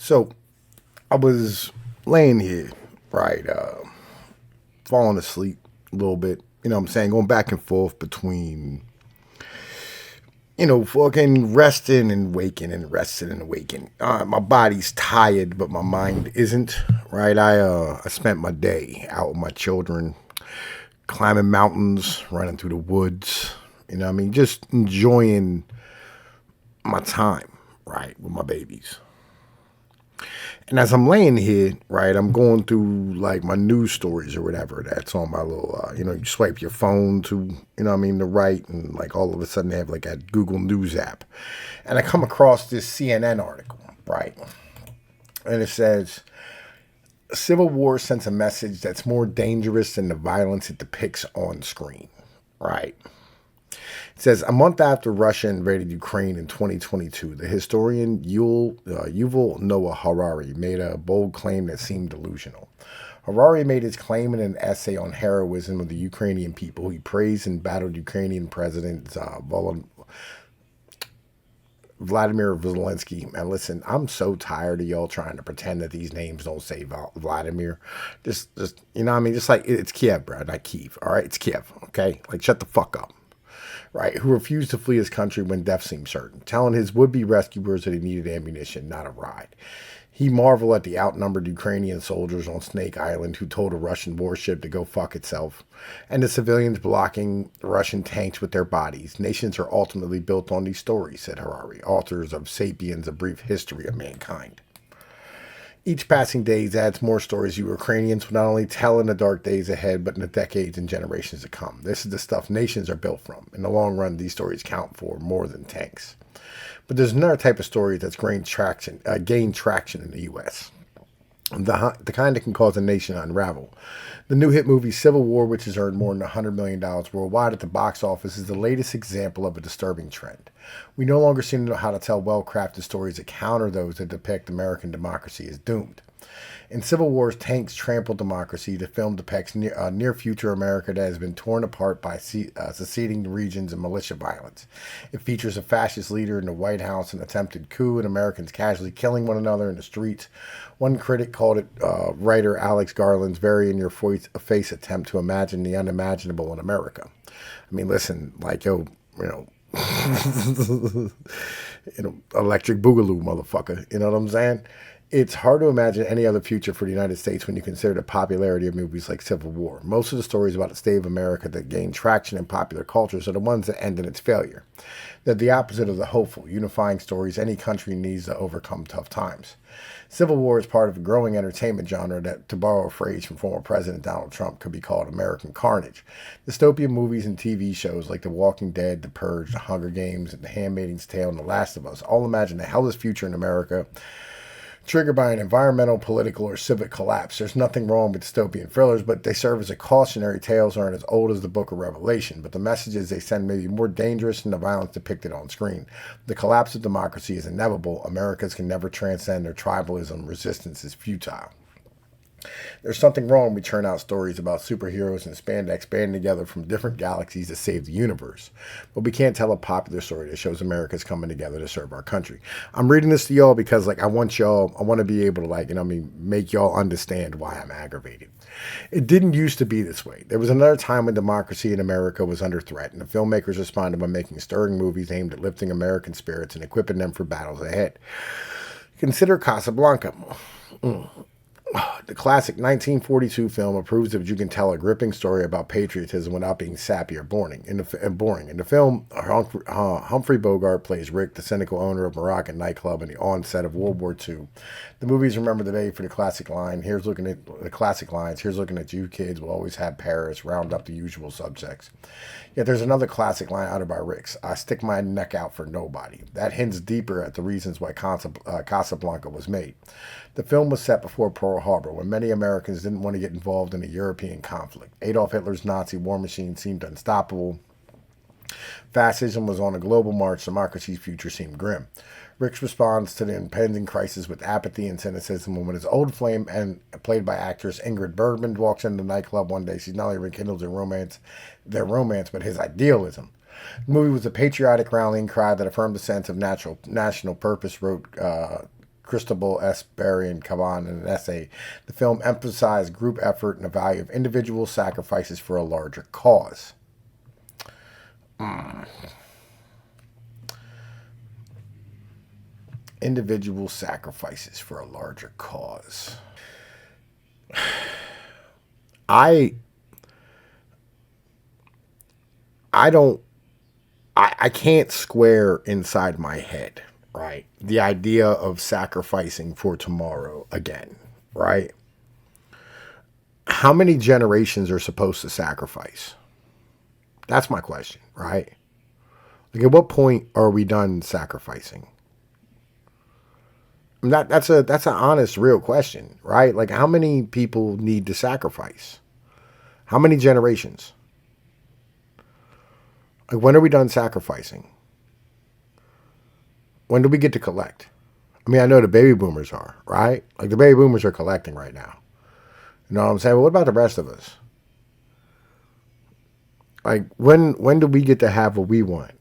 So I was laying here, right, falling asleep a little bit. You know what I'm saying? Going back and forth between, fucking resting and waking and resting and waking. My body's tired, but my mind isn't, right? I spent my day out with my children, climbing mountains, running through the woods. You know what I mean? Just enjoying my time, right, with my babies. And as I'm laying here, right, I'm going through like my news stories or whatever that's on my little, you swipe your phone to, the right, and like all of a sudden they have like a Google News app. And I come across this CNN article, right? And it says, Civil War sends a message that's more dangerous than the violence it depicts on screen, right? It says a month after Russia invaded Ukraine in 2022, the historian Yuval Noah Harari made a bold claim that seemed delusional. Harari made his claim in an essay on heroism of the Ukrainian people. He praised and battled Ukrainian President Vladimir Zelensky. And listen, I'm so tired of y'all trying to pretend that these names don't say Vladimir. Just you know what I mean? Just like it's Kiev, bro, not Kiev. All right, it's Kiev. Okay, like shut the fuck up. Right, who refused to flee his country when death seemed certain, telling his would-be rescuers that he needed ammunition, not a ride. He marveled at the outnumbered Ukrainian soldiers on Snake Island who told a Russian warship to go fuck itself, and the civilians blocking Russian tanks with their bodies. Nations are ultimately built on these stories, said Harari, authors of Sapiens, A Brief History of Mankind. Each passing day adds more stories you Ukrainians will not only tell in the dark days ahead, but in the decades and generations to come. This is the stuff nations are built from. In the long run, these stories count for more than tanks. But there's another type of story that's gained traction in the U.S. The kind that can cause a nation to unravel. The new hit movie Civil War, which has earned more than $100 million worldwide at the box office, is the latest example of a disturbing trend. We no longer seem to know how to tell well-crafted stories that counter those that depict American democracy as doomed. In Civil War's Tanks Trample Democracy, the film depicts near-future America that has been torn apart by seceding regions and militia violence. It features a fascist leader in the White House, an attempted coup, and Americans casually killing one another in the streets. One critic called it writer Alex Garland's very in-your-face attempt to imagine the unimaginable in America. I mean, listen, like, electric boogaloo, motherfucker. You know what I'm saying? It's hard to imagine any other future for the United States when you consider the popularity of movies like Civil War. Most of the stories about the state of America that gain traction in popular cultures are the ones that end in its failure. They're the opposite of the hopeful, unifying stories any country needs to overcome tough times. Civil War is part of a growing entertainment genre that, to borrow a phrase from former President Donald Trump, could be called American Carnage. Dystopian movies and TV shows like The Walking Dead, The Purge, The Hunger Games, and The Handmaid's Tale, and The Last of Us all imagine a hellish future in America triggered by an environmental, political, or civic collapse. There's nothing wrong with dystopian thrillers, but they serve as a cautionary tales aren't as old as the Book of Revelation, but the messages they send may be more dangerous than the violence depicted on screen. The collapse of democracy is inevitable. Americans can never transcend their tribalism. Resistance is futile. There's something wrong when we churn out stories about superheroes and spandex banding together from different galaxies to save the universe. But we can't tell a popular story that shows America's coming together to serve our country. I'm reading this to y'all because, I want to be able to, make y'all understand why I'm aggravated. It didn't used to be this way. There was another time when democracy in America was under threat, and the filmmakers responded by making stirring movies aimed at lifting American spirits and equipping them for battles ahead. Consider Casablanca. The classic 1942 film proves that you can tell a gripping story about patriotism without being sappy or boring. In the film, Humphrey Bogart plays Rick, the cynical owner of Moroccan nightclub in the onset of World War II. The movie is remembered today for the classic line, here's looking at you kids, will always have Paris, round up the usual subjects. Yet there's another classic line uttered by Ricks, I stick my neck out for nobody. That hints deeper at the reasons why Casablanca was made. The film was set before Pearl Harbor, when many Americans didn't want to get involved in a European conflict. Adolf Hitler's Nazi war machine seemed unstoppable. Fascism was on a global march. Democracy's future seemed grim. Ricks responds to the impending crisis with apathy and cynicism. And when his old flame, and played by actress Ingrid Bergman, walks into the nightclub one day, she's not only rekindles their romance, but his idealism. The movie was a patriotic rallying cry that affirmed a sense of national purpose, wrote Cristobal S. Berry and Caban in an essay. The film emphasized group effort and the value of individual sacrifices for a larger cause. Individual sacrifices for a larger cause. I I don't I can't square inside my head, right? The idea of sacrificing for tomorrow again, right? How many generations are supposed to sacrifice? That's my question, right? Like, at what point are we done sacrificing? That's an honest, real question, right? Like, how many people need to sacrifice? How many generations? Like, when are we done sacrificing? When do we get to collect? I mean, I know the baby boomers are, right? Like, the baby boomers are collecting right now. You know what I'm saying? But what about the rest of us? Like, when do we get to have what we want?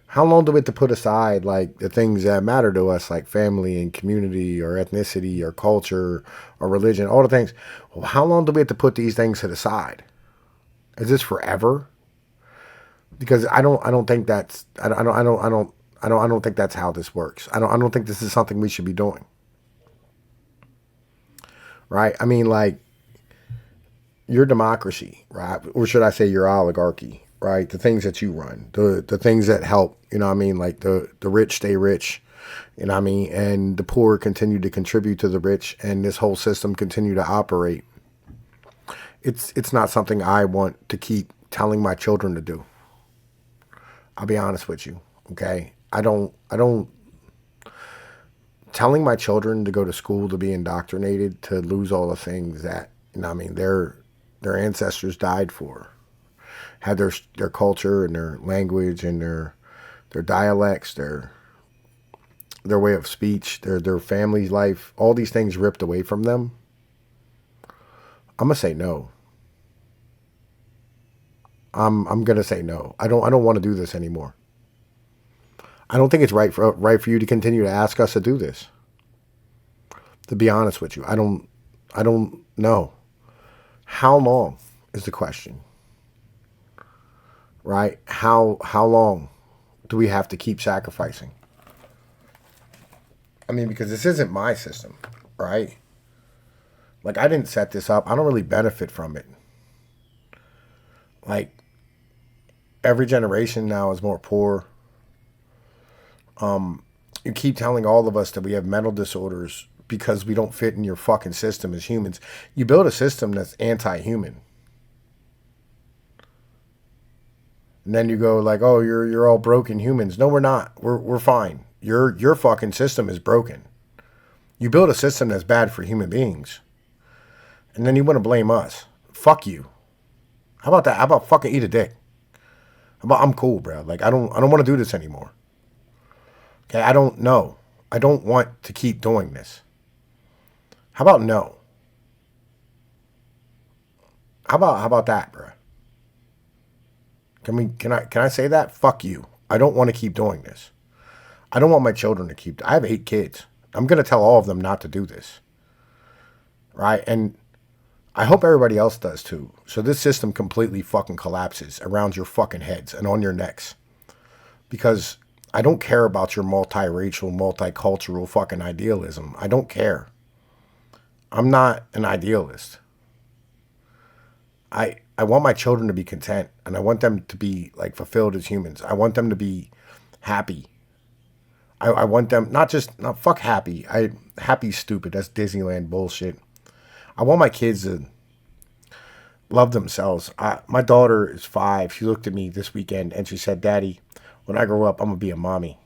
How long do we have to put aside, like, the things that matter to us, like family and community or ethnicity or culture or religion, all the things? Well, how long do we have to put these things to the side? Is this forever? Because I don't think that's I don't think that's how this works. I don't think this is something we should be doing. Right? I mean, like, your democracy, right? Or should I say your oligarchy, right? The things that you run, the things that help, you know what I mean? Like, the rich stay rich, you know what I mean? And the poor continue to contribute to the rich, and this whole system continue to operate. It's not something I want to keep telling my children to do. I'll be honest with you, okay? I don't telling my children to go to school to be indoctrinated to lose all the things that, you know what I mean, their ancestors died for. Had their culture and their language and their dialects, their way of speech, their family's life, all these things ripped away from them. I'm gonna say no. I'm gonna say no. I don't want to do this anymore. I don't think it's right for you to continue to ask us to do this. To be honest with you, I don't know. How long is the question, right? How long do we have to keep sacrificing? I mean, because this isn't my system, right? Like, I didn't set this up. I don't really benefit from it. Like, every generation now is more poor. You keep telling all of us that we have mental disorders because we don't fit in your fucking system as humans. You build a system that's anti-human. And then you go like, "Oh, you're all broken humans." No, we're not. We're fine. Your fucking system is broken. You build a system that's bad for human beings. And then you want to blame us. Fuck you. How about that? How about fucking eat a dick? How about I'm cool, bro? Like, I don't want to do this anymore. Okay, I don't know. I don't want to keep doing this. How about no? How about that, bro? Can I say that? Fuck you. I don't want to keep doing this. I don't want my children to keep. I have 8 kids. I'm gonna tell all of them not to do this, right? And I hope everybody else does too. So this system completely fucking collapses around your fucking heads and on your necks. Because I don't care about your multiracial, multicultural fucking idealism. I don't care. I'm not an idealist. I want my children to be content, and I want them to be, like, fulfilled as humans. I want them to be happy. I want them not just not fuck happy. Happy's stupid. That's Disneyland bullshit. I want my kids to love themselves. My daughter is 5. She looked at me this weekend and she said, "Daddy, when I grow up, I'm gonna be a mommy."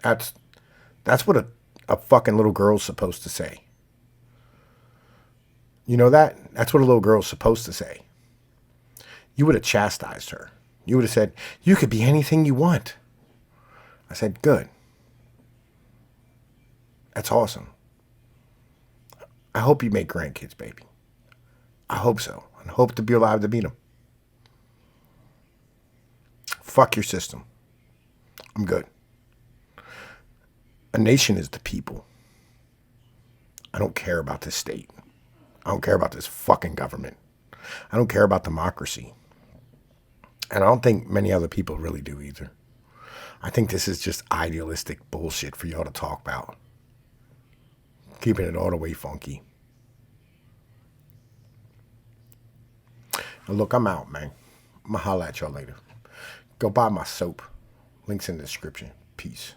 That's that's what a fucking little girl's supposed to say. You know that? That's what a little girl's supposed to say. You would have chastised her. You would have said, "You could be anything you want." I said, "Good. That's awesome. I hope you make grandkids, baby. I hope so. And I hope to be alive to meet them. Fuck your system. I'm good." A nation is the people. I don't care about this state. I don't care about this fucking government. I don't care about democracy. And I don't think many other people really do either. I think this is just idealistic bullshit for y'all to talk about. Keeping it all the way funky. Now look, I'm out, man. I'm gonna holla at y'all later. Go buy my soap. Links in the description. Peace.